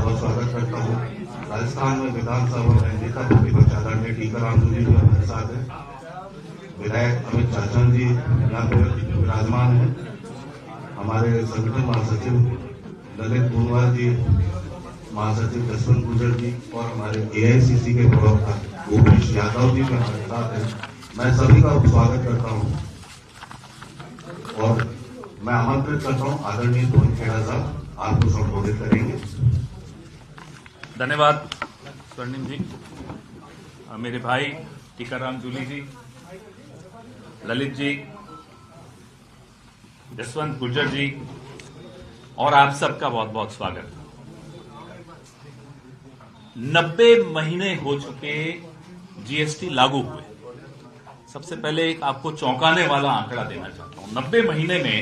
बहुत स्वागत करता हूँ। राजस्थान में विधानसभा में नेता प्रतिपक्ष आदरणीय टीकाराम जूली जी हमारे साथ है। विधायक अमित चाचन जी यहाँ पे विराजमान है। हमारे संगठन महासचिव ललित गुणवार जी, महासचिव जसवंत गुर्जर जी और हमारे AICC के प्रवक्ता उमेश यादव जी भी हमारे साथ हैं। मैं सभी का स्वागत करता हूँ और मैं आमंत्रित करता हूँ आदरणीय धोनी खेड़ा साहब आपको संबोधित करेंगे। धन्यवाद स्वर्णिम जी। मेरे भाई टीकाराम जूली जी, ललित जी, जसवंत गुर्जर जी और आप सबका बहुत बहुत स्वागत। 90 महीने हो चुके GST लागू हुए। सबसे पहले एक आपको चौंकाने वाला आंकड़ा देना चाहता हूं। 90 महीने में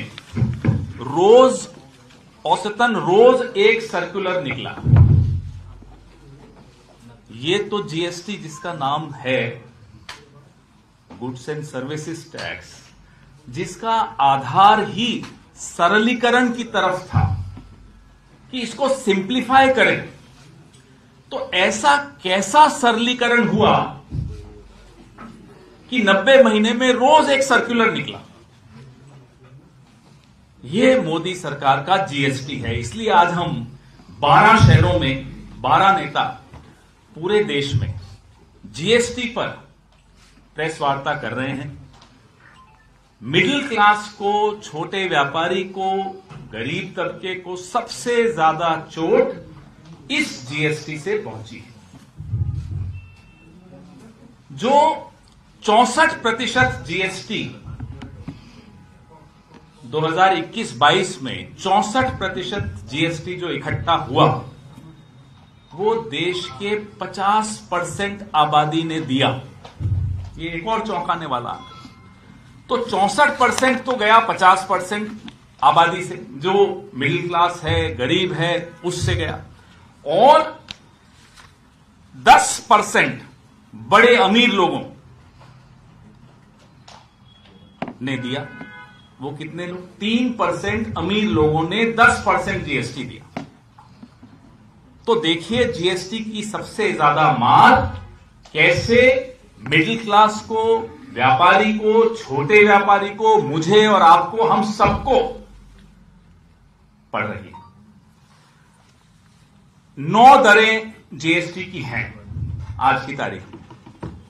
औसतन रोज एक सर्कुलर निकला। ये तो GST जिसका नाम है गुड्स एंड सर्विसेज टैक्स, जिसका आधार ही सरलीकरण की तरफ था कि इसको सिंप्लीफाई करें, तो ऐसा कैसा सरलीकरण हुआ कि 90 महीने में रोज एक सर्कुलर निकला। यह मोदी सरकार का GST है। इसलिए आज हम 12 शहरों में 12 नेता पूरे देश में GST पर प्रेस वार्ता कर रहे हैं। मिडिल क्लास को, छोटे व्यापारी को, गरीब तबके को सबसे ज्यादा चोट इस GST से पहुंची है। जो 64% GST 2021-22 में 64% GST जो इकट्ठा हुआ, वो देश के 50% आबादी ने दिया। ये एक और चौंकाने वाला है। तो 64% तो गया 50% आबादी से, जो मिडिल क्लास है, गरीब है, उससे गया, और 10% बड़े अमीर लोगों ने दिया। वो कितने लोग? 3% अमीर लोगों ने 10% GST दिया। तो देखिए GST की सबसे ज्यादा मार कैसे मिडिल क्लास को, व्यापारी को, छोटे व्यापारी को, मुझे और आपको, हम सबको पड़ रही है। 9 दरें GST की हैं आज की तारीख में,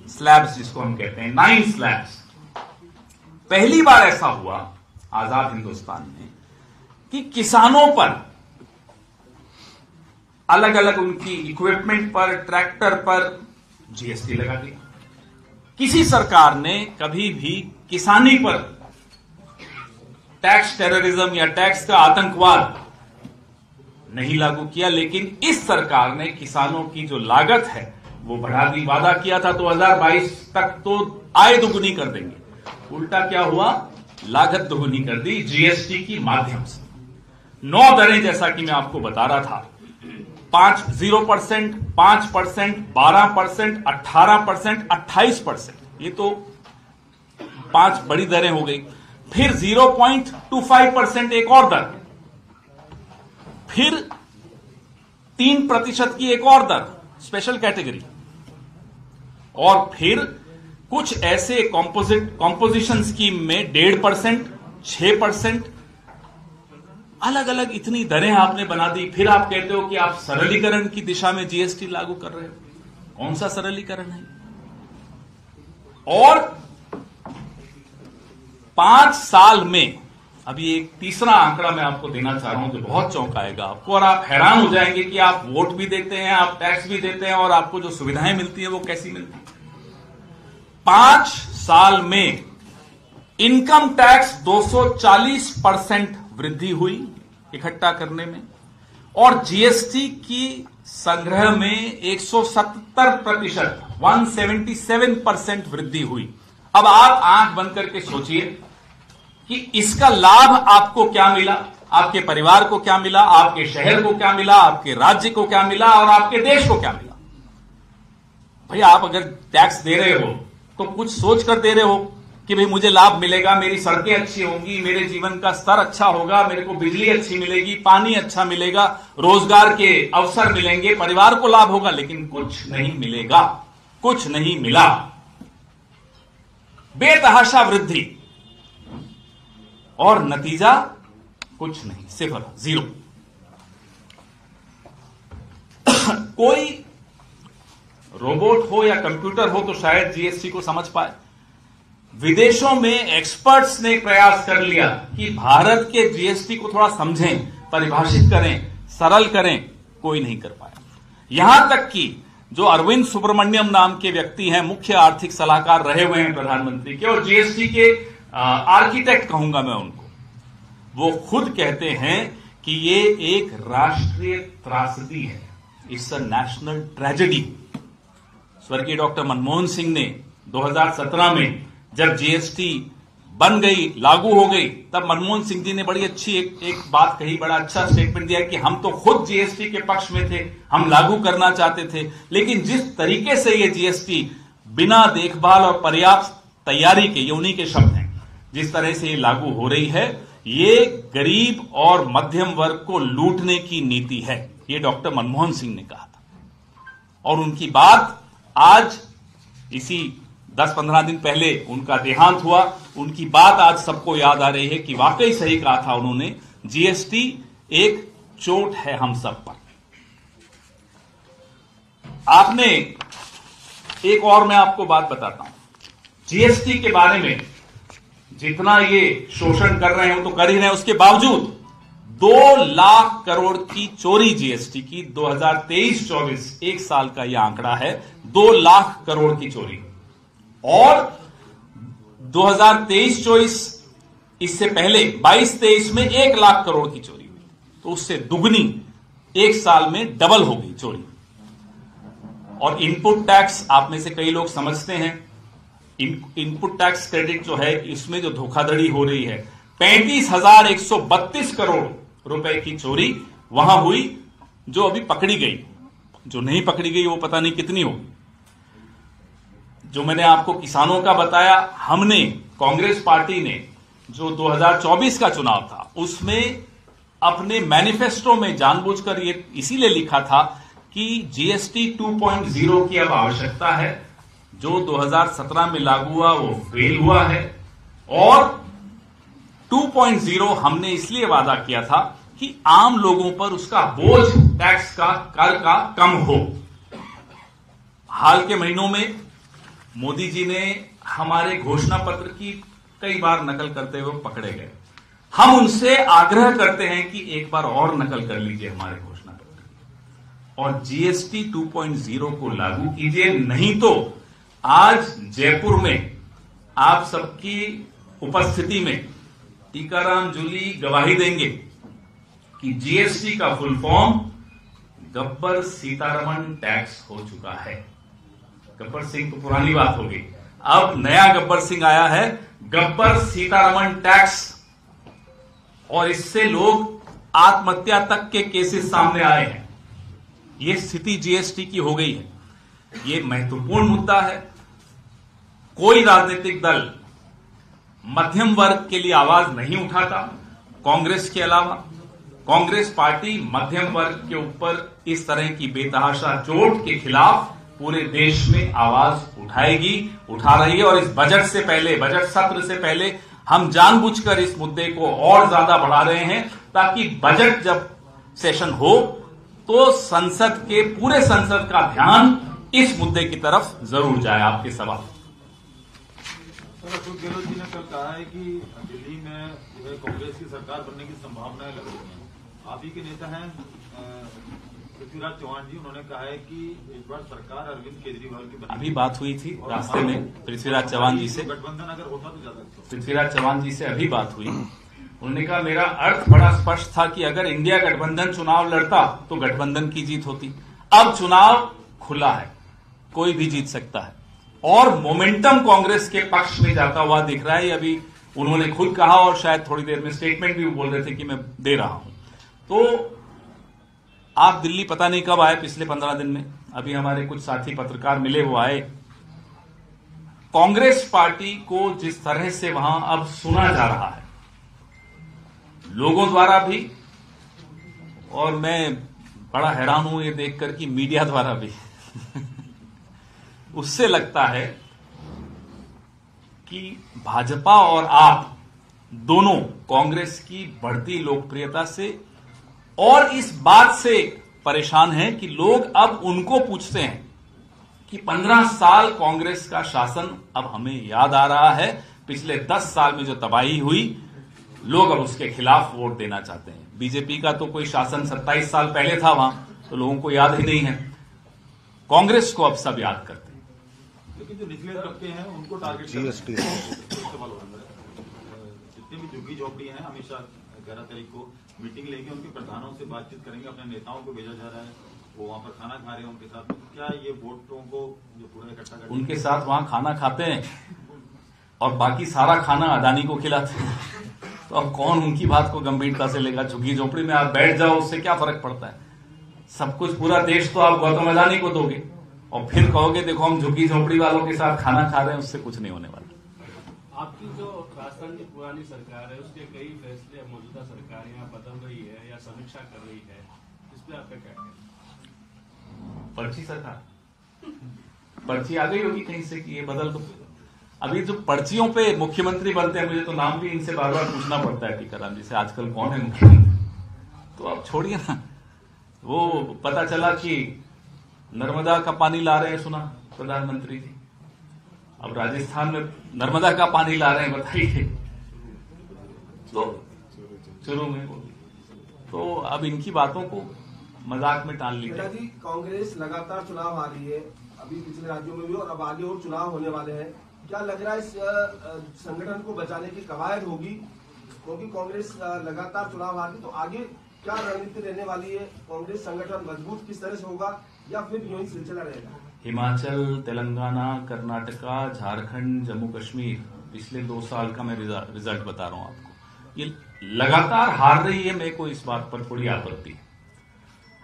स्लैब्स जिसको हम कहते हैं, 9 स्लैब्स। पहली बार ऐसा हुआ आजाद हिंदुस्तान में कि किसानों पर अलग अलग उनकी इक्विपमेंट पर, ट्रैक्टर पर GST लगा दिया। किसी सरकार ने कभी भी किसानी पर टैक्स टेररिज्म या टैक्स का आतंकवाद नहीं लागू किया, लेकिन इस सरकार ने किसानों की जो लागत है वो बढ़ा दी। वादा किया था 2022 तक तो आय दुगुनी कर देंगे, उल्टा क्या हुआ? लागत दुगुनी कर दी GST की माध्यम से। 9 दरें जैसा कि मैं आपको बता रहा था, 0%, 5%, 12%, 18%, 28%, ये तो 5 बड़ी दरें हो गई। फिर 0.25% एक और दर, फिर 3% की एक और दर स्पेशल कैटेगरी, और फिर कुछ ऐसे कॉम्पोजिशन स्कीम में 1.5%, 6%, अलग अलग इतनी दरें आपने बना दी। फिर आप कहते हो कि आप सरलीकरण की दिशा में GST लागू कर रहे हो। कौन सा सरलीकरण है? और 5 साल में, अभी एक तीसरा आंकड़ा मैं आपको देना चाह रहा हूं जो बहुत चौंकाएगा आपको, और आप हैरान हो जाएंगे कि आप वोट भी देते हैं, आप टैक्स भी देते हैं, और आपको जो सुविधाएं मिलती है वो कैसी मिलती है। 5 साल में इनकम टैक्स 240% वृद्धि हुई इकट्ठा करने में, और GST की संग्रह में 177%, 177% वृद्धि हुई। अब आप आंख बंद करके सोचिए कि इसका लाभ आपको क्या मिला, आपके परिवार को क्या मिला, आपके शहर को क्या मिला, आपके राज्य को क्या मिला, और आपके देश को क्या मिला। भैया आप अगर टैक्स दे रहे हो तो कुछ सोच कर दे रहे हो कि भाई मुझे लाभ मिलेगा, मेरी सड़कें अच्छी होंगी, मेरे जीवन का स्तर अच्छा होगा, मेरे को बिजली अच्छी मिलेगी, पानी अच्छा मिलेगा, रोजगार के अवसर मिलेंगे, परिवार को लाभ होगा, लेकिन कुछ नहीं मिलेगा, कुछ नहीं मिला। बेतहाशा वृद्धि और नतीजा कुछ नहीं, सिफर, जीरो। कोई रोबोट हो या कंप्यूटर हो तो शायद जीएसटी को समझ पाए। विदेशों में एक्सपर्ट्स ने प्रयास कर लिया कि भारत के जीएसटी को थोड़ा समझें, परिभाषित करें, सरल करें, कोई नहीं कर पाया। यहां तक कि जो अरविंद सुब्रमण्यम नाम के व्यक्ति हैं, मुख्य आर्थिक सलाहकार रहे हुए हैं प्रधानमंत्री के और जीएसटी के आर्किटेक्ट कहूंगा मैं उनको, वो खुद कहते हैं कि ये एक राष्ट्रीय त्रासदी है, इट्स अ नेशनल ट्रेजेडी। स्वर्गीय डॉक्टर मनमोहन सिंह ने 2017 में जब जीएसटी बन गई, लागू हो गई, तब मनमोहन सिंह जी ने बड़ी अच्छी एक बात कही, बड़ा अच्छा स्टेटमेंट दिया कि हम तो खुद जीएसटी के पक्ष में थे, हम लागू करना चाहते थे, लेकिन जिस तरीके से ये जीएसटी बिना देखभाल और पर्याप्त तैयारी के, ये उन्हीं के शब्द हैं, जिस तरह से ये लागू हो रही है, ये गरीब और मध्यम वर्ग को लूटने की नीति है, ये डॉक्टर मनमोहन सिंह ने कहा था। और उनकी बात आज, इसी 10-15 दिन पहले उनका देहांत हुआ, उनकी बात आज सबको याद आ रही है कि वाकई सही कहा था उन्होंने, जीएसटी एक चोट है हम सब पर। आपने एक और मैं आपको बात बताता हूं, जीएसटी के बारे में जितना ये शोषण कर रहे हैं वो तो कर ही रहे हैं, उसके बावजूद 2 लाख करोड़ की चोरी जीएसटी की 2023-24 एक साल का यह आंकड़ा है, 2 लाख करोड़ की चोरी। और 2023-24 इससे पहले 22-23 में 1 लाख करोड़ की चोरी हुई, तो उससे दुगनी एक साल में डबल हो गई चोरी। और इनपुट टैक्स, आप में से कई लोग समझते हैं, इनपुट टैक्स क्रेडिट जो है, इसमें जो धोखाधड़ी हो रही है, 35,132 करोड़ रुपए की चोरी वहां हुई, जो अभी पकड़ी गई। जो नहीं पकड़ी गई वो पता नहीं कितनी होगी। जो मैंने आपको किसानों का बताया, हमने, कांग्रेस पार्टी ने जो 2024 का चुनाव था उसमें अपने मैनिफेस्टो में जानबूझकर ये इसीलिए लिखा था कि जीएसटी 2.0 की अब आवश्यकता है। जो 2017 में लागू हुआ वो फेल हुआ है, और 2.0 हमने इसलिए वादा किया था कि आम लोगों पर उसका बोझ, टैक्स का, कर का कम हो। हाल के महीनों में मोदी जी ने हमारे घोषणा पत्र की कई बार नकल करते हुए पकड़े गए। हम उनसे आग्रह करते हैं कि एक बार और नकल कर लीजिए हमारे घोषणा पत्र और जीएसटी 2.0 को लागू कीजिए, नहीं तो आज जयपुर में आप सबकी उपस्थिति में टीकाराम जूली गवाही देंगे कि जीएसटी का full form Gabbar Sitharaman tax हो चुका है। गब्बर सिंह तो पुरानी बात हो गई, अब नया गब्बर सिंह आया है, गब्बर सीतारमण टैक्स। और इससे लोग आत्महत्या तक के केसेस सामने आए हैं। यह स्थिति जीएसटी की हो गई है। यह महत्वपूर्ण मुद्दा है। कोई राजनीतिक दल मध्यम वर्ग के लिए आवाज नहीं उठाता, कांग्रेस के अलावा। कांग्रेस पार्टी मध्यम वर्ग के ऊपर इस तरह की बेतहाशा चोट के खिलाफ पूरे देश में आवाज उठाएगी, उठा रही है। और इस बजट से पहले, बजट सत्र से पहले हम जानबूझकर इस मुद्दे को और ज्यादा बढ़ा रहे हैं, ताकि बजट जब सेशन हो तो संसद के, पूरे संसद का ध्यान इस मुद्दे की तरफ जरूर जाए। आपके सवाल। अशोक गहलोत जी ने कल कहा है कि दिल्ली में जो है कांग्रेस की सरकार बनने की संभावनाएं लग रही हैं। आप ही के नेता हैं पृथ्वीराज चौहान जी, उन्होंने कहा है कि इस बार सरकार अरविंद केजरीवाल की बनेगी। अभी बात हुई थी रास्ते में पृथ्वीराज चौहान जी से, गठबंधन अगर होता तो ज्यादा अच्छा। पृथ्वीराज चौहान जी से अभी बात हुई। उन्होंने कहा मेरा अर्थ बड़ा स्पष्ट था कि अगर इंडिया गठबंधन चुनाव लड़ता तो गठबंधन की जीत होती। अब चुनाव खुला है, कोई भी जीत सकता है और मोमेंटम कांग्रेस के पक्ष में जाता हुआ दिख रहा है। अभी उन्होंने खुद कहा और शायद थोड़ी देर में स्टेटमेंट भी बोल रहे थे कि मैं दे रहा हूं। तो आप दिल्ली पता नहीं कब आए, पिछले 15 दिन में। अभी हमारे कुछ साथी पत्रकार मिले, वो आए। कांग्रेस पार्टी को जिस तरह से वहां अब सुना जा रहा है लोगों द्वारा भी, और मैं बड़ा हैरान हूं ये देखकर कि मीडिया द्वारा भी उससे लगता है कि भाजपा और आप दोनों कांग्रेस की बढ़ती लोकप्रियता से और इस बात से परेशान हैं कि लोग अब उनको पूछते हैं कि 15 साल कांग्रेस का शासन अब हमें याद आ रहा है, पिछले 10 साल में जो तबाही हुई, लोग अब उसके खिलाफ वोट देना चाहते हैं। बीजेपी का तो कोई शासन 27 साल पहले था वहां, तो लोगों को याद ही नहीं है। कांग्रेस को अब सब याद करते हैं। लेकिन जो निचले तबके हैं उनको टारगेट जीएसटी जितने भी झुग्गी झोपड़ी हैं, हमेशा 11 तारीख को मीटिंग लेके उनके प्रधानों से बातचीत करेंगे, अपने नेताओं को भेजा जा रहा है, वो वहां पर खाना खा रहे हैं उनके साथ। क्या ये वोटों को जो पूरा इकट्ठा कर उनके साथ वहां खाना खाते हैं और बाकी सारा खाना अदानी को खिलाते हैं, तो अब कौन उनकी बात को गंभीरता से लेगा? झुग्गी झोपड़ी में आप बैठ जाओ, उससे क्या फर्क पड़ता है? सब कुछ पूरा देश तो आप गौतम अदानी को दोगे और फिर कहोगे देखो हम झुग्गी झोपड़ी वालों के साथ खाना खा रहे हैं, उससे कुछ नहीं होने वाला। आपकी जो राजस्थान की पुरानी सरकार है उसके कई फैसले मौजूदा सरकार यहाँ बदल रही है या समीक्षा कर रही है, इस पे आपका क्या कहना है? पर्ची सरकार, पर्ची आ गई होगी कहीं से कि ये बदल दो। अभी जो पर्चियों पे मुख्यमंत्री बनते हैं, मुझे तो नाम भी इनसे बार बार पूछना पड़ता है टीकाराम जी से, आजकल कौन है मुख्यमंत्री। तो अब छोड़िए ना, वो पता चला कि नर्मदा का पानी ला रहे हैं, सुना प्रधानमंत्री जी, अब राजस्थान में नर्मदा का पानी ला रहे हैं, बताइए। तो शुरू में तो अब इनकी बातों को मजाक में टाल लीजिए। जी, कांग्रेस लगातार चुनाव आ रही है, अभी पिछले राज्यों में भी और अब आगे और चुनाव होने वाले हैं। क्या लग रहा है इस संगठन को बचाने की कवायद होगी? क्योंकि कांग्रेस लगातार चुनाव हारती, तो आगे क्या रणनीति रहने वाली है? कांग्रेस संगठन मजबूत किस तरह से होगा या फिर यूं ही सिलसिला रहेगा? हिमाचल, तेलंगाना, कर्नाटका, झारखंड, जम्मू कश्मीर, पिछले 2 साल का मैं रिजल्ट बता रहा हूं आपको, ये लगातार हार रही है। मेरे को इस बात पर थोड़ी आपत्ति है।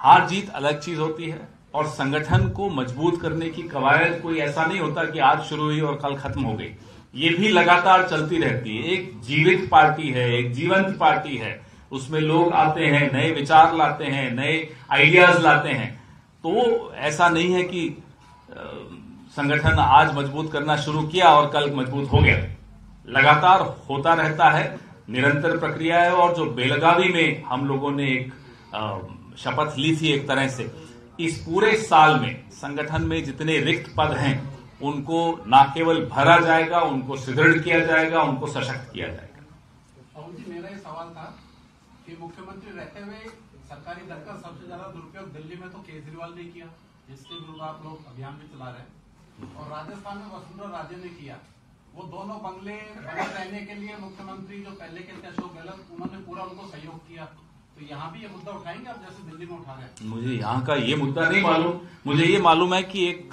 हार जीत अलग चीज होती है और संगठन को मजबूत करने की कवायद कोई ऐसा नहीं होता कि आज शुरू हुई और कल खत्म हो गई। ये भी लगातार चलती रहती है। एक जीवित पार्टी है, एक जीवंत पार्टी है, उसमें लोग आते हैं, नए विचार लाते हैं, नए आइडियाज लाते हैं। तो ऐसा नहीं है कि संगठन आज मजबूत करना शुरू किया और कल मजबूत हो गया। लगातार होता रहता है, निरंतर प्रक्रिया है। और जो बेलगावी में हम लोगों ने एक शपथ ली थी, एक तरह से इस पूरे साल में संगठन में जितने रिक्त पद हैं उनको न केवल भरा जाएगा, उनको सुदृढ़ किया जाएगा, उनको सशक्त किया जाएगा। पवन जी, मेरा ये सवाल था कि मुख्यमंत्री रहते हुए सरकारी दर का सबसे ज्यादा दुरुपयोग दिल्ली में तो केजरीवाल ने किया, जिसके विरुद्ध आप लोग अभियान भी चला रहे हैं, और राजस्थान में वसुंधरा राजे ने किया। वो दोनों बंगले बने रहने के लिए मुख्यमंत्री जो पहले के थे अशोक गहलोत, उन्होंने पूरा उनको सहयोग किया। तो यहाँ भी ये मुद्दा उठाएंगे आप जैसे दिल्ली में उठा रहे हैं? मुझे यहाँ का ये मुद्दा नहीं मालूम। मुझे ये मालूम है कि एक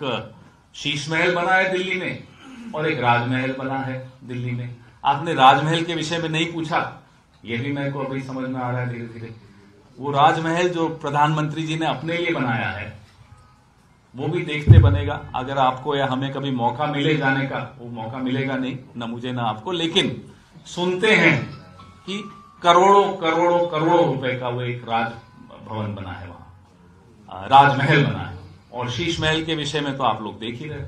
शीश महल बना है दिल्ली में और एक राजमहल बना है दिल्ली में। आपने राजमहल के विषय में नहीं पूछा, ये भी मेरे को अभी समझ में आ रहा है धीरे धीरे। वो राजमहल जो प्रधानमंत्री जी ने अपने लिए बनाया है वो भी देखते बनेगा। अगर आपको या हमें कभी मौका मिले जाने का, वो मौका मिलेगा नहीं, न मुझे ना आपको, लेकिन सुनते हैं कि करोड़ों करोड़ों करोड़ों रुपए का वो एक राज भवन बना है, वहां राजमहल बना है। और शीश महल के विषय में तो आप लोग देख ही रहे।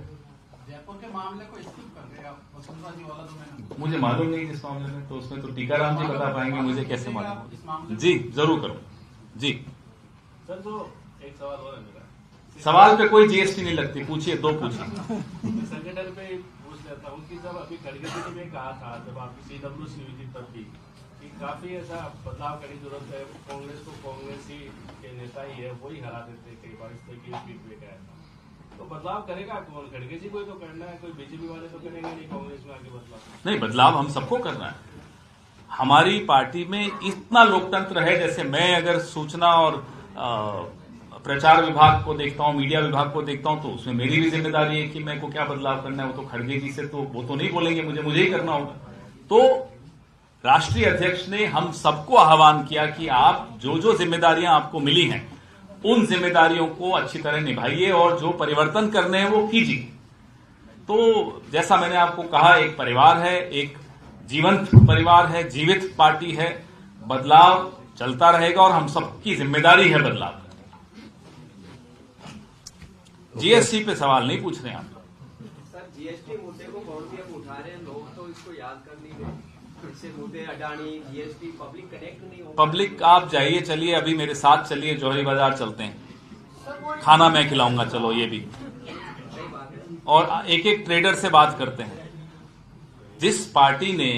जयपुर के मामले को स्किप कर रहे हैं आप, वसुंधरा जी वाला तो मैंने मुझे मालूम नहीं जिस मामले में, तो उसमें तो टीकाराम जी बता पाएंगे, मुझे कैसे मालूम। जी जरूर करूं जी। सर, तो एक सवाल और है मेरा। सवाल पे कोई जीएसटी नहीं लगती, पूछिए, दो पूछिए। संगठन पे पूछ लेता हूँ कि जब अभी खड़गे जी ने कहा था, जब आपकी सीडब्ल्यूसी हुई थी तब भी, कि काफी ऐसा बदलाव करने की जरूरत है, कांग्रेस को कांग्रेसी के नेता ही है वही हरा देते कई बार, इस तरह की स्पीच लेकर आया था। तो बदलाव करेगा कौन? खड़गे जी को ही तो करना है, कोई बीजेपी वाले तो करेंगे नहीं कांग्रेस में आगे बदलाव। नहीं, बदलाव हम सबको करना है। हमारी पार्टी में इतना लोकतंत्र है, जैसे मैं अगर सूचना और प्रचार विभाग को देखता हूं, मीडिया विभाग को देखता हूं, तो उसमें मेरी भी जिम्मेदारी है कि मेरे को क्या बदलाव करना है। वो तो खड़गे जी से तो वो तो नहीं बोलेंगे, मुझे ही करना होगा। तो राष्ट्रीय अध्यक्ष ने हम सबको आह्वान किया कि आप जो जो जिम्मेदारियां आपको मिली हैं उन जिम्मेदारियों को अच्छी तरह निभाइए और जो परिवर्तन करने हैं वो कीजिए। तो जैसा मैंने आपको कहा, एक परिवार है, एक जीवंत परिवार है, जीवित पार्टी है, बदलाव चलता रहेगा और हम सबकी जिम्मेदारी है बदलाव। जीएसटी पे सवाल नहीं पूछ रहे हैं आप लोग। सर, जीएसटी मुद्दे को कौन भी अब उठा रहे हैं, लोग तो इसको याद कर नहीं रहे। इससे मुद्दे अडानी, जीएसटी, पब्लिक कनेक्ट नहीं हो। पब्लिक आप जाइए, चलिए अभी मेरे साथ चलिए, जौहरी बाजार चलते हैं, खाना मैं खिलाऊंगा, चलो ये भी, और एक एक ट्रेडर से बात करते हैं। जिस पार्टी ने,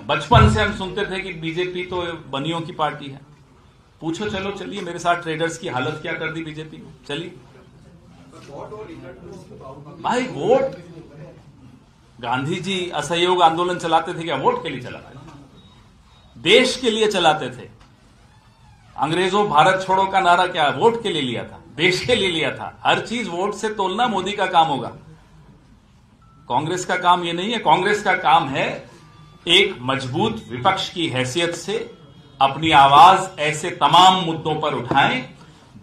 बचपन से हम सुनते थे कि बीजेपी तो बनियों की पार्टी है, पूछो, चलो चलिए मेरे साथ, ट्रेडर्स की हालत क्या कर दी बीजेपी ने, चलिए भाई। वोट, गांधी जी असहयोग आंदोलन चलाते थे क्या? वोट के लिए चलाते थे, देश के लिए चलाते थे। अंग्रेजों भारत छोड़ो का नारा क्या वोट के लिए लिया था, देश के लिए लिया था। हर चीज वोट से तोलना मोदी का काम होगा, कांग्रेस का काम ये नहीं है। कांग्रेस का काम है एक मजबूत विपक्ष की हैसियत से अपनी आवाज ऐसे तमाम मुद्दों पर उठाएं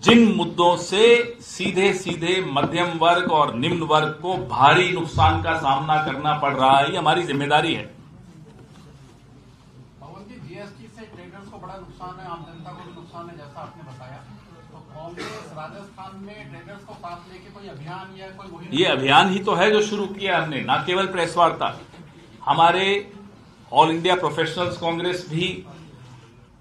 जिन मुद्दों से सीधे सीधे मध्यम वर्ग और निम्न वर्ग को भारी नुकसान का सामना करना पड़ रहा है। ये हमारी जिम्मेदारी है। पवन जी, जीएसटी से ट्रेडर्स को बड़ा नुकसान है, आम जनता को भी नुकसान है, जैसा आपने बताया। तो कांग्रेस राजस्थान में ट्रेडर्स को साथ लेके कोई अभियान या कोई मुहिम? ये अभियान ही तो है जो शुरू किया हमने, ना केवल प्रेस वार्ता। हमारे ऑल इंडिया प्रोफेशनल्स कांग्रेस भी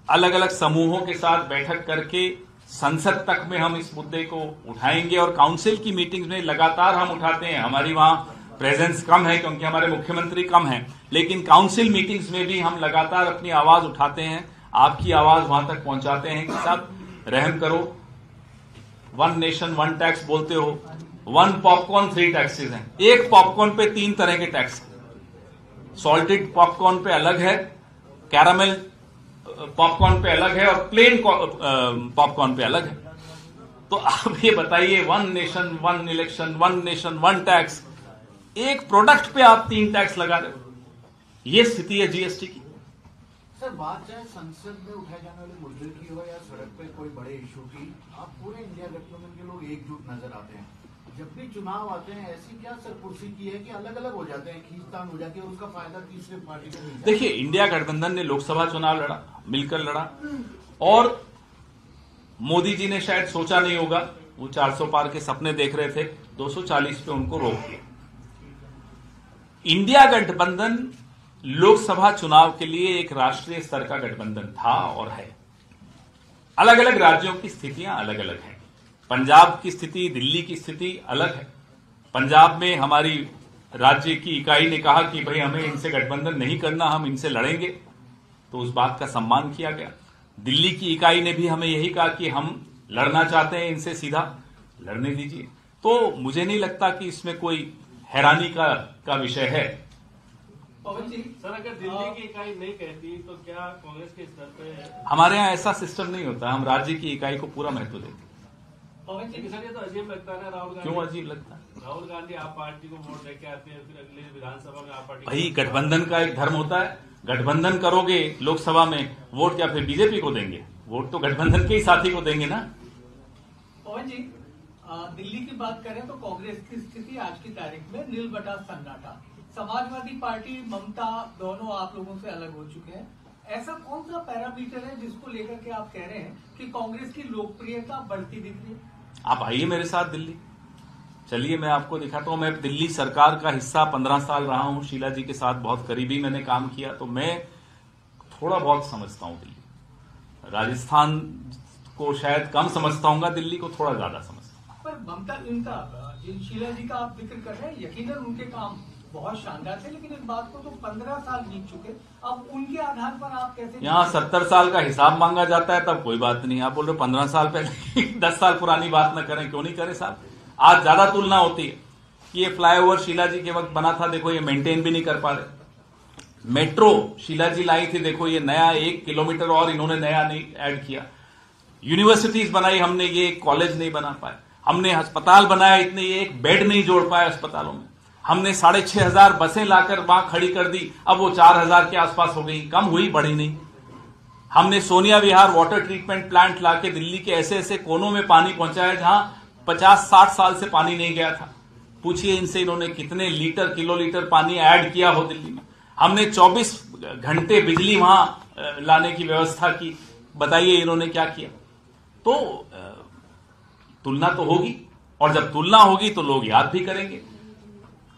अलग अलग समूहों के साथ बैठक करके संसद तक में हम इस मुद्दे को उठाएंगे और काउंसिल की मीटिंग्स में लगातार हम उठाते हैं। हमारी वहां प्रेजेंस कम है क्योंकि हमारे मुख्यमंत्री कम हैं, लेकिन काउंसिल मीटिंग्स में भी हम लगातार अपनी आवाज उठाते हैं, आपकी आवाज वहां तक पहुंचाते हैं कि साहब रहम करो, 1 नेशन 1 टैक्स बोलते हो, 1 पॉपकॉर्न 3 टैक्सेस हैं। एक पॉपकॉर्न पे 3 तरह के टैक्स, सॉल्टेड पॉपकॉर्न पे अलग है, कैरामेल पॉपकॉर्न पे अलग है और प्लेन पॉपकॉर्न पे अलग है। तो आप ये बताइए, 1 नेशन 1 इलेक्शन, 1 नेशन 1 टैक्स, एक प्रोडक्ट पे आप 3 टैक्स लगा रहे हो। ये स्थिति है जीएसटी की। सर, बात चाहे संसद में उठाए जाने वाले मुद्दे की हो या सड़क पे कोई बड़े इशू की, आप पूरे इंडिया गठबंधन के लोग एकजुट नजर आते हैं। जब भी चुनाव आते हैं, ऐसी क्या सर कुर्सी की है कि अलग अलग हो जाते हैं, खींचतान हो जाती है और उसका फायदा तीसरे पार्टी को मिलता है? देखिए, इंडिया गठबंधन ने लोकसभा चुनाव लड़ा, मिलकर लड़ा, और मोदी जी ने शायद सोचा नहीं होगा, वो 400 पार के सपने देख रहे थे, 240 पे उनको रोक दिया। इंडिया गठबंधन लोकसभा चुनाव के लिए एक राष्ट्रीय स्तर का गठबंधन था और है। अलग अलग राज्यों की स्थितियां अलग अलग हैं। पंजाब की स्थिति, दिल्ली की स्थिति अलग है। पंजाब में हमारी राज्य की इकाई ने कहा कि भाई हमें इनसे गठबंधन नहीं करना, हम इनसे लड़ेंगे, तो उस बात का सम्मान किया गया। दिल्ली की इकाई ने भी हमें यही कहा कि हम लड़ना चाहते हैं इनसे, सीधा लड़ने दीजिए। तो मुझे नहीं लगता कि इसमें कोई हैरानी का विषय है। पवन जी, सर अगर दिल्ली की इकाई नहीं कहती तो क्या कांग्रेस के स्तर पे? हमारे यहाँ ऐसा सिस्टम नहीं होता, हम राज्य की इकाई को पूरा महत्व देते हैं। पवन जी, सर ये तो अजीब लगता है ना, राहुल गांधी। क्यों अजीब लगता है? राहुल गांधी आप पार्टी को वोट देके आते हैं, फिर अगले विधानसभा में आप पार्टी। भाई, गठबंधन का एक धर्म होता है, गठबंधन करोगे लोकसभा में, वोट क्या फिर बीजेपी को देंगे? वोट तो गठबंधन के ही साथी को देंगे ना। पवन जी, दिल्ली की बात करें तो कांग्रेस की स्थिति आज की तारीख में नील बटा सन्नाटा। समाजवादी पार्टी, ममता, दोनों आप लोगों से अलग हो चुके हैं। ऐसा कौन सा पैरामीटर है जिसको लेकर के आप कह रहे हैं कि कांग्रेस की लोकप्रियता बढ़ती दिख रही है? आप आइए मेरे साथ दिल्ली, चलिए मैं आपको दिखाता हूं। मैं दिल्ली सरकार का हिस्सा 15 साल रहा हूं, शीला जी के साथ बहुत करीबी मैंने काम किया, तो मैं थोड़ा बहुत समझता हूं दिल्ली। राजस्थान को शायद कम समझता हूँ, दिल्ली को थोड़ा ज्यादा समझता हूँ। पर ममता, इनका शीला जी का आप जिक्र कर रहे हैं, यकीनन उनके काम बहुत शानदार थे, लेकिन इस बात को तो 15 साल बीत चुके, अब उनके आधार पर आप कैसे? यहाँ 70 साल का हिसाब मांगा जाता है तब कोई बात नहीं, आप बोल रहे 15 साल पहले 10 साल पुरानी बात न करें, क्यों नहीं करें साहब? आज ज्यादा तुलना होती है कि ये फ्लाईओवर शीला जी के वक्त बना था, देखो ये मेंटेन भी नहीं कर पा रहे। मेट्रो शीला जी लाई थी, देखो ये नया 1 किलोमीटर और इन्होंने नया नहीं ऐड किया। यूनिवर्सिटीज बनाई हमने, ये एक कॉलेज नहीं बना पाए। हमने अस्पताल बनाया, इतने ये एक बेड नहीं जोड़ पाए अस्पतालों में। हमने 6,500 बसें लाकर वहां खड़ी कर दी, अब वो 4,000 के आसपास हो गई, कम हुई बढ़ी नहीं। हमने सोनिया विहार वाटर ट्रीटमेंट प्लांट लाके दिल्ली के ऐसे ऐसे कोनों में पानी पहुंचाया जहां 50-60 साल से पानी नहीं गया था। पूछिए इनसे इन्होंने कितने लीटर किलोलीटर पानी ऐड किया हो दिल्ली में। हमने 24 घंटे बिजली वहां लाने की व्यवस्था की, बताइए इन्होंने क्या किया। तो तुलना तो होगी, और जब तुलना होगी तो लोग याद भी करेंगे।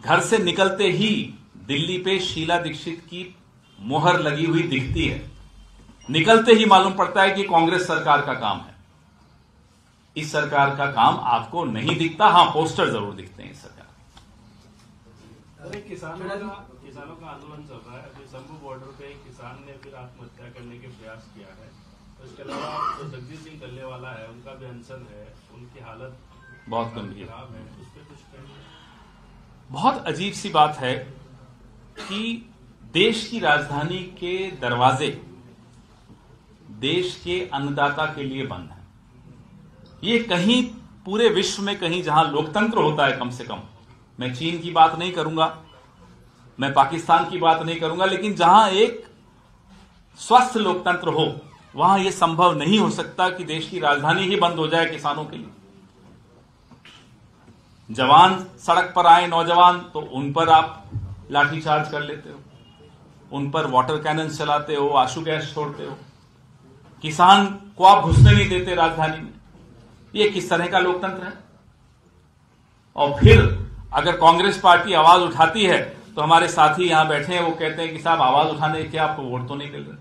घर से निकलते ही दिल्ली पे शीला दीक्षित की मोहर लगी हुई दिखती है, निकलते ही मालूम पड़ता है कि कांग्रेस सरकार का काम है। इस सरकार का काम आपको नहीं दिखता, हां पोस्टर जरूर दिखते हैं इस सरकार। अरे किसानों का आंदोलन चल रहा है। अभी शंभू बॉर्डर पे एक किसान ने फिर आत्महत्या करने के प्रयास किया है। उसके अलावा जो जगजीत सिंह डल्लेवाला है, उनका भी अनशन है, उनकी हालत बहुत गंभीर खराब है। उस पर कुछ कहेंगे? बहुत अजीब सी बात है कि देश की राजधानी के दरवाजे देश के अन्नदाता के लिए बंद हैं। ये कहीं पूरे विश्व में कहीं जहां लोकतंत्र होता है, कम से कम, मैं चीन की बात नहीं करूंगा, मैं पाकिस्तान की बात नहीं करूंगा, लेकिन जहां एक स्वस्थ लोकतंत्र हो वहां यह संभव नहीं हो सकता कि देश की राजधानी ही बंद हो जाए किसानों के लिए। जवान सड़क पर आए, नौजवान, तो उन पर आप लाठीचार्ज कर लेते हो, उन पर वाटर कैनन चलाते हो, आंसू गैस छोड़ते हो, किसान को आप घुसने नहीं देते राजधानी में। ये किस तरह का लोकतंत्र है? और फिर अगर कांग्रेस पार्टी आवाज उठाती है तो हमारे साथी यहां बैठे हैं, वो कहते हैं कि साहब आवाज उठाने के आपको वोट तो नहीं मिल रहे।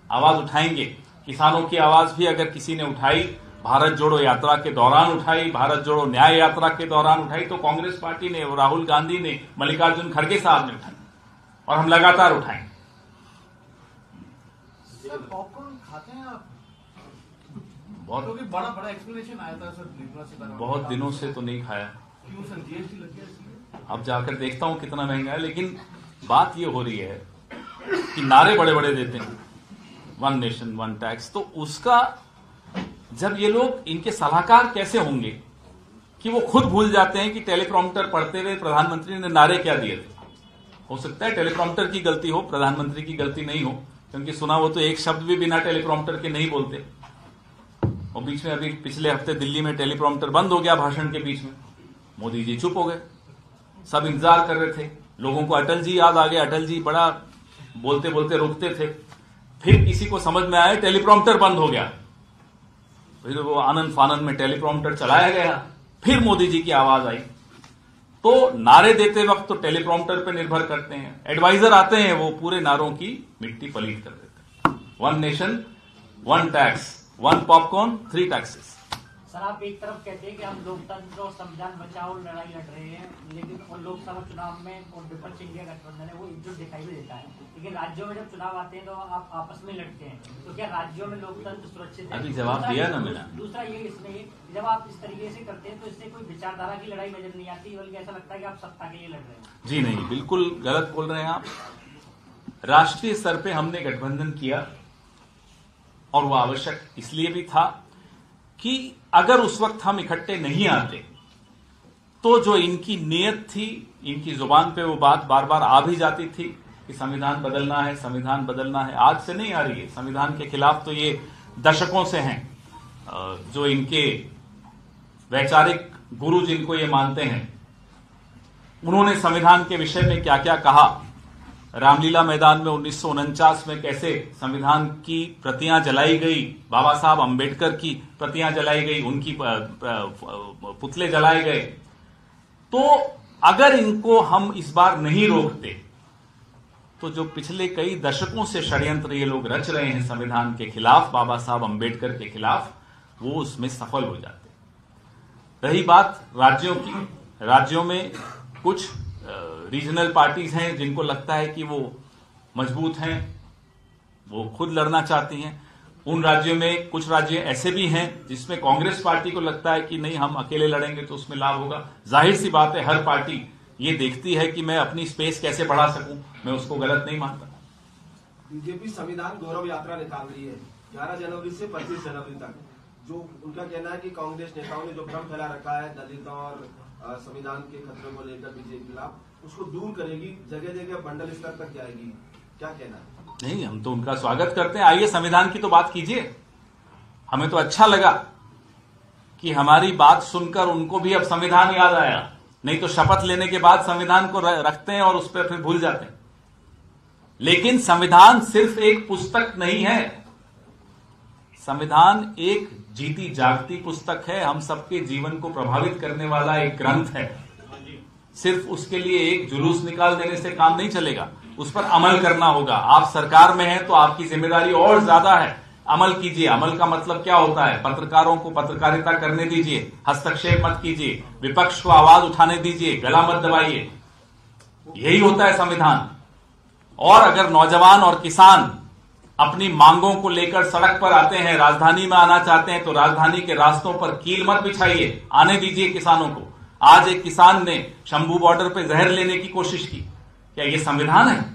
आवाज उठाएंगे, किसानों की आवाज भी अगर किसी ने उठाई, भारत जोड़ो यात्रा के दौरान उठाई, भारत जोड़ो न्याय यात्रा के दौरान उठाई, तो कांग्रेस पार्टी ने, राहुल गांधी ने, मल्लिकार्जुन खड़गे साहब ने उठाई, और हम लगातार उठाएंगे। पॉपकॉर्न खाते हैं आप? बहुत क्योंकि बड़ा एक्सप्लेनेशन आया था सर निर्मला सीतारमण। बहुत दिनों से तो नहीं खाया, क्यों सर, जीएसटी लग गया इसलिए? अब जाकर देखता हूं कितना महंगा है। लेकिन बात यह हो रही है कि नारे बड़े बड़े देते हैं, वन नेशन वन टैक्स, तो उसका जब ये लोग, इनके सलाहकार कैसे होंगे कि वो खुद भूल जाते हैं कि टेलीप्रॉम्प्टर पढ़ते हुए प्रधानमंत्री ने नारे क्या दिए थे। हो सकता है टेलीप्रॉम्प्टर की गलती हो, प्रधानमंत्री की गलती नहीं हो, क्योंकि सुना वो तो एक शब्द भी बिना टेलीप्रॉम्प्टर के नहीं बोलते। और बीच में अभी पिछले हफ्ते दिल्ली में टेलीप्रॉम्प्टर बंद हो गया भाषण के बीच में, मोदी जी चुप हो गए, सब इंतजार कर रहे थे, लोगों को अटल जी याद आ गए, अटल जी बड़ा बोलते बोलते रुकते थे, फिर किसी को समझ में आया टेलीप्रॉम्प्टर बंद हो गया, फिर वो आनंद फानंद में टेलीप्रॉम्प्टर चलाया गया, फिर मोदी जी की आवाज आई। तो नारे देते वक्त तो टेलीप्रॉम्प्टर पे निर्भर करते हैं, एडवाइजर आते हैं वो पूरे नारों की मिट्टी पलीत कर देते हैं। One nation one tax, one popcorn, 3 taxes. Sir आप एक तरफ कहते हैं कि हम लोकतंत्र और संविधान बचाओ लड़ाई लड़ रहे हैं, लेकिन और लोकसभा चुनाव में और विपक्ष इंडिया गठबंधन है वो एकजुट दिखाई भी देता है, लेकिन राज्यों में जब चुनाव आते हैं तो आप आपस में लड़ते हैं, तो क्या राज्यों में लोकतंत्र सुरक्षित है? अभी जवाब दिया ना मैंने। दूसरा ये इसमें जब आप इस तरीके से करते हैं तो इससे कोई विचारधारा की लड़ाई नजर नहीं आती, बल्कि ऐसा लगता है कि आप सत्ता के लिए लड़ रहे हैं। जी नहीं, बिल्कुल गलत बोल रहे हैं आप। राष्ट्रीय स्तर पे हमने गठबंधन किया और वो आवश्यक इसलिए भी था कि अगर उस वक्त हम इकट्ठे नहीं आते तो जो इनकी नीयत थी, इनकी जुबान पे वो बात बार बार आ भी जाती थी कि संविधान बदलना है, संविधान बदलना है। आज से नहीं आ रही है, संविधान के खिलाफ तो ये दशकों से हैं। जो इनके वैचारिक गुरु जिनको ये मानते हैं, उन्होंने संविधान के विषय में क्या क्या कहा। रामलीला मैदान में 1949 में कैसे संविधान की प्रतियां जलाई गई, बाबा साहब अंबेडकर की प्रतियां जलाई गई, उनकी पुतले जलाए गए। तो अगर इनको हम इस बार नहीं रोकते तो जो पिछले कई दशकों से षड्यंत्र ये लोग रच रहे हैं संविधान के खिलाफ, बाबा साहब अंबेडकर के खिलाफ, वो उसमें सफल हो जाते। रही बात राज्यों की, राज्यों में कुछ रीजनल पार्टीज हैं जिनको लगता है कि वो मजबूत हैं, वो खुद लड़ना चाहती हैं। उन राज्यों में कुछ राज्य ऐसे भी हैं जिसमें कांग्रेस पार्टी को लगता है कि नहीं हम अकेले लड़ेंगे तो उसमें लाभ होगा। जाहिर सी बात है, हर पार्टी ये देखती है कि मैं अपनी स्पेस कैसे बढ़ा सकूं, मैं उसको गलत नहीं मानता। बीजेपी संविधान गौरव यात्रा निकाल रही है 11 जनवरी से 25 जनवरी तक। जो उनका कहना है कि कांग्रेस नेताओं ने जो भ्रम फैला रखा है दलितों और संविधान के खतरे को लेकर बीजेपी के खिलाफ, उसको दूर करेगी, जगह जगह मंडल स्तर तक जाएगी, क्या कहना है? नहीं, हम तो उनका स्वागत करते हैं। आइए संविधान की तो बात कीजिए। हमें तो अच्छा लगा कि हमारी बात सुनकर उनको भी अब संविधान याद आया। नहीं तो शपथ लेने के बाद संविधान को रखते हैं और उस पर फिर भूल जाते हैं। लेकिन संविधान सिर्फ एक पुस्तक नहीं है, संविधान एक जीती जागती पुस्तक है, हम सबके जीवन को प्रभावित करने वाला एक ग्रंथ है। सिर्फ उसके लिए एक जुलूस निकाल देने से काम नहीं चलेगा, उस पर अमल करना होगा। आप सरकार में हैं तो आपकी जिम्मेदारी और ज्यादा है, अमल कीजिए। अमल का मतलब क्या होता है? पत्रकारों को पत्रकारिता करने दीजिए, हस्तक्षेप मत कीजिए, विपक्ष को आवाज उठाने दीजिए, गला मत दबाइए, यही होता है संविधान। और अगर नौजवान और किसान अपनी मांगों को लेकर सड़क पर आते हैं, राजधानी में आना चाहते हैं, तो राजधानी के रास्तों पर कील मत बिछाइए, आने दीजिए किसानों को। आज एक किसान ने शंभू बॉर्डर पे जहर लेने की कोशिश की, क्या ये संविधान है?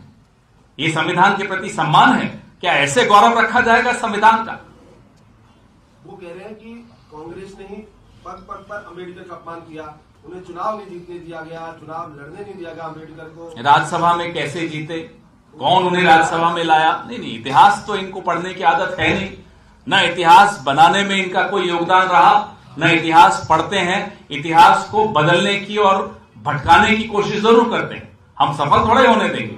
ये संविधान के प्रति सम्मान है? क्या ऐसे गौरव रखा जाएगा संविधान का? वो कह रहे हैं कि कांग्रेस ने ही पद पद पर अम्बेडकर का अपमान किया, उन्हें चुनाव नहीं जीतने दिया गया, चुनाव लड़ने नहीं दिया गया अम्बेडकर को। राज्यसभा में कैसे जीते? कौन उन्हें राज्यसभा में लाया? नहीं, इतिहास तो इनको पढ़ने की आदत है नहीं, न इतिहास बनाने में इनका कोई योगदान रहा, न इतिहास पढ़ते हैं। इतिहास को बदलने की और भटकाने की कोशिश जरूर करते हैं, हम सफल थोड़े होने देंगे।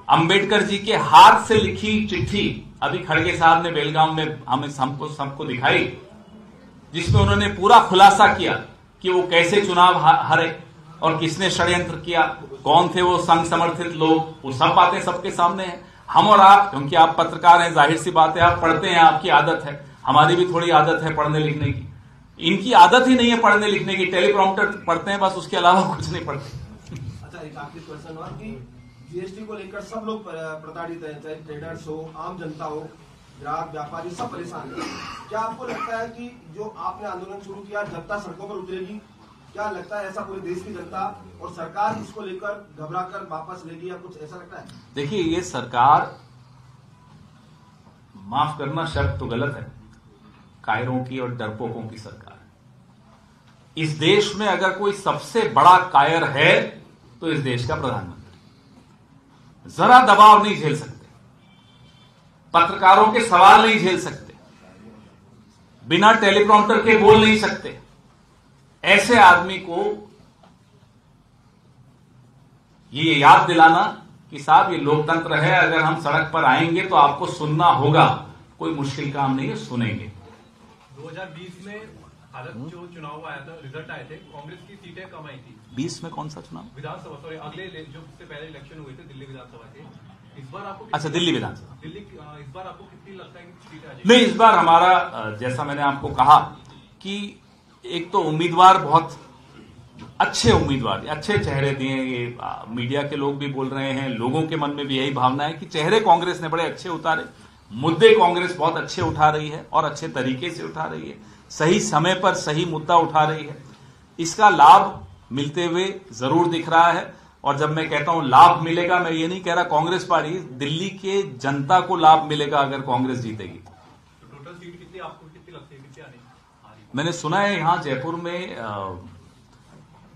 अंबेडकर जी के हाथ से लिखी चिट्ठी अभी खड़गे साहब ने बेलगाम में हमें सबको दिखाई, जिसमें उन्होंने पूरा खुलासा किया कि वो कैसे चुनाव हारे और किसने षड्यंत्र किया, कौन थे वो संघ समर्थित लोग, वो सब बातें सबके सामने हैं। हम और आप, क्योंकि आप पत्रकार हैं, जाहिर सी बात है आप पढ़ते हैं, आपकी आदत है, हमारी भी थोड़ी आदत है पढ़ने लिखने की। इनकी आदत ही नहीं है पढ़ने लिखने की, टेलीप्रॉम्प्टर पढ़ते हैं बस, उसके अलावा कुछ नहीं पढ़ते। अच्छा, एक आखिरी क्वेश्चन और कि जीएसटी को लेकर सब लोग प्रताड़ित हैं, चाहे ट्रेडर्स हो, आम जनता हो, ग्राहक व्यापारी, सब परेशान है। क्या आपको लगता है कि जो आपने आंदोलन शुरू किया जनता सड़कों पर उतरेगी? क्या लगता है ऐसा पूरे देश की जनता और सरकार इसको लेकर घबराकर वापस लेगी, या कुछ ऐसा लगता है? देखिए, ये सरकार, माफ करना शब्द तो गलत है, कायरों की और डरपोकों की सरकार है। इस देश में अगर कोई सबसे बड़ा कायर है तो इस देश का प्रधानमंत्री। जरा दबाव नहीं झेल सकते, पत्रकारों के सवाल नहीं झेल सकते, बिना टेलीप्रॉम्प्टर के बोल नहीं सकते। ऐसे आदमी को ये याद दिलाना कि साहब ये लोकतंत्र है, अगर हम सड़क पर आएंगे तो आपको सुनना होगा, कोई मुश्किल काम नहीं है, सुनेंगे। 2020 में हालत जो चुनाव आया था, रिजल्ट आए थे, कांग्रेस की सीटें कम आई थी। 20 में कौन सा चुनाव? विधानसभा, सॉरी, अगले जो उससे पहले इलेक्शन हुए थे दिल्ली विधानसभा के। इस बार आपको, अच्छा, दिल्ली विधानसभा, दिल्ली, इस बार आपको कितनी लगता है कि सीटें आ जाएगी? नहीं, इस बार हमारा, जैसा मैंने आपको कहा कि एक तो उम्मीदवार बहुत अच्छे उम्मीदवार, अच्छे चेहरे दिए। ये मीडिया के लोग भी बोल रहे हैं, लोगों के मन में भी यही भावना है कि चेहरे कांग्रेस ने बड़े अच्छे उतारे, मुद्दे कांग्रेस बहुत अच्छे उठा रही है और अच्छे तरीके से उठा रही है, सही समय पर सही मुद्दा उठा रही है। इसका लाभ मिलते हुए जरूर दिख रहा है। और जब मैं कहता हूं लाभ मिलेगा, मैं ये नहीं कह रहा कांग्रेस पार्टी, दिल्ली के जनता को लाभ मिलेगा अगर कांग्रेस जीतेगी। तो टोटल सीट कितनी आपको कितनी लगती है, कितनी आने? मैंने सुना है यहां जयपुर में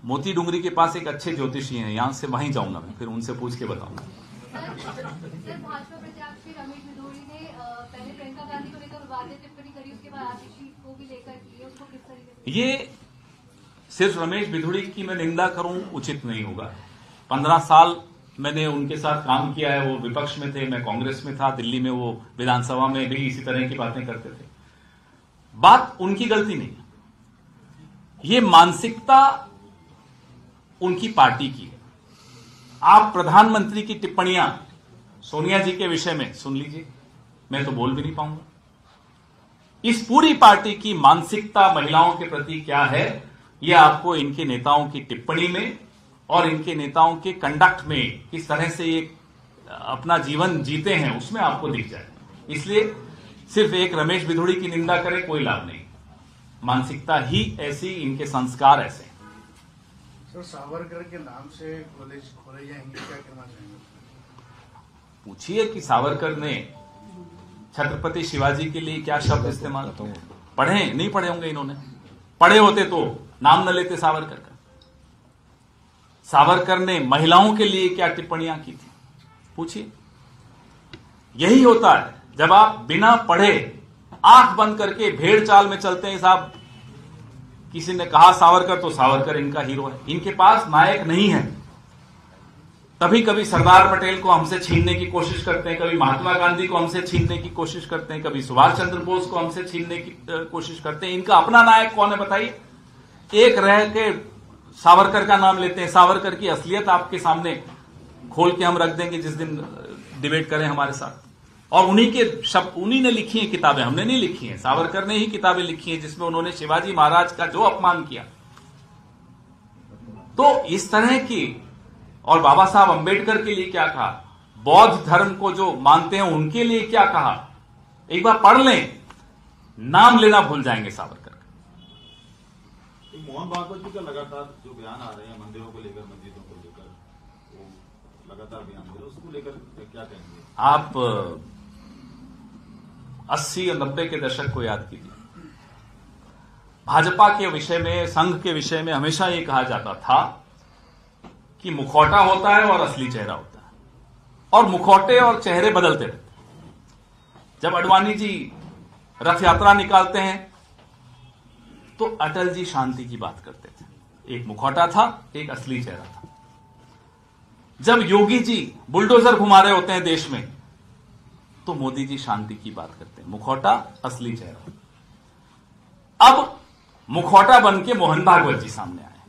मोती डूंगरी के पास एक अच्छे ज्योतिषी हैं, यहां से वहीं जाऊंगा मैं, फिर उनसे पूछ के बताऊंगा। सर, भाजपा प्रत्याशी रमेश बिधूड़ी ने पहले प्रियंका गांधी को लेकर वादे टिप्पणी करी, उसके बाद आतिशी को भी लेकर की, उसको किस तरीके से? ये सिर्फ रमेश बिधूड़ी की मैं निंदा करूं उचित नहीं होगा। 15 साल मैंने उनके साथ काम किया है, वो विपक्ष में थे, मैं कांग्रेस में था, दिल्ली में वो विधानसभा में भी इसी तरह की बातें करते थे। बात उनकी गलती नहीं है, ये मानसिकता उनकी पार्टी की है। आप प्रधानमंत्री की टिप्पणियां सोनिया जी के विषय में सुन लीजिए, मैं तो बोल भी नहीं पाऊंगा। इस पूरी पार्टी की मानसिकता महिलाओं के प्रति क्या है, यह आपको इनके नेताओं की टिप्पणी में और इनके नेताओं के कंडक्ट में, किस तरह से ये अपना जीवन जीते हैं, उसमें आपको दिख जाए। इसलिए सिर्फ एक रमेश बिधूड़ी की निंदा करे कोई लाभ नहीं, मानसिकता ही ऐसी, इनके संस्कार ऐसे। सर, सावरकर के नाम से कॉलेज खोले जाएंगे, क्या कहना चाहेंगे? पूछिए कि सावरकर ने छत्रपति शिवाजी के लिए क्या शब्द इस्तेमाल किए। पढ़े नहीं पढ़े होंगे इन्होंने, पढ़े होते तो नाम न लेते सावरकर का। सावरकर ने महिलाओं के लिए क्या टिप्पणियां की थी, पूछिए। यही होता है जब आप बिना पढ़े आंख बंद करके भेड़ चाल में चलते हैं साहब, किसी ने कहा सावरकर, तो सावरकर इनका हीरो है। इनके पास नायक नहीं है। कभी कभी सरदार पटेल को हमसे छीनने की कोशिश करते हैं, कभी महात्मा गांधी को हमसे छीनने की कोशिश करते हैं, कभी सुभाष चंद्र बोस को हमसे छीनने की कोशिश करते हैं। इनका अपना नायक कौन है बताइए? एक रह के सावरकर का नाम लेते हैं। सावरकर की असलियत आपके सामने खोल के हम रख देंगे जिस दिन डिबेट करें हमारे साथ। और उन्हीं के शब्द, उन्हीं ने लिखी हैं किताबें, हमने नहीं लिखी हैं। सावरकर ने ही किताबें लिखी हैं जिसमें उन्होंने शिवाजी महाराज का जो अपमान किया। तो इस तरह की, और बाबा साहब अंबेडकर के लिए क्या कहा, बौद्ध धर्म को जो मानते हैं उनके लिए क्या कहा, एक बार पढ़ लें, नाम लेना भूल जाएंगे सावरकर। मोहन भागवत जी का लगातार जो बयान आ रहे हैं मंदिरों को लेकर, मस्जिदों को लेकर, वो लगातार बयान दे रहे हैं, उसको लेकर क्या कहेंगे आप? 80 और 90 के दशक को याद कीजिए। भाजपा के विषय में, संघ के विषय में हमेशा ये कहा जाता था कि मुखौटा होता है और असली चेहरा होता है, और मुखौटे और चेहरे बदलते रहते हैं। जब अडवाणी जी रथ यात्रा निकालते हैं तो अटल जी शांति की बात करते थे। एक मुखौटा था, एक असली चेहरा था। जब योगी जी बुलडोजर घुमा रहे होते हैं देश में तो मोदी जी शांति की बात करते हैं। मुखौटा, असली चेहरा। अब मुखौटा बन के मोहन भागवत जी सामने आए।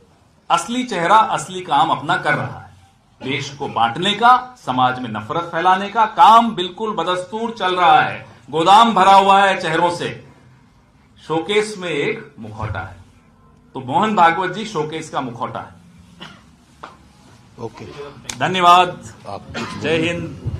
असली चेहरा असली काम अपना कर रहा है। देश को बांटने का, समाज में नफरत फैलाने का काम बिल्कुल बदस्तूर चल रहा है। गोदाम भरा हुआ है चेहरों से। शोकेस में एक मुखौटा है, तो मोहन भागवत जी शोकेस का मुखौटा है। ओके, धन्यवाद। जय हिंद।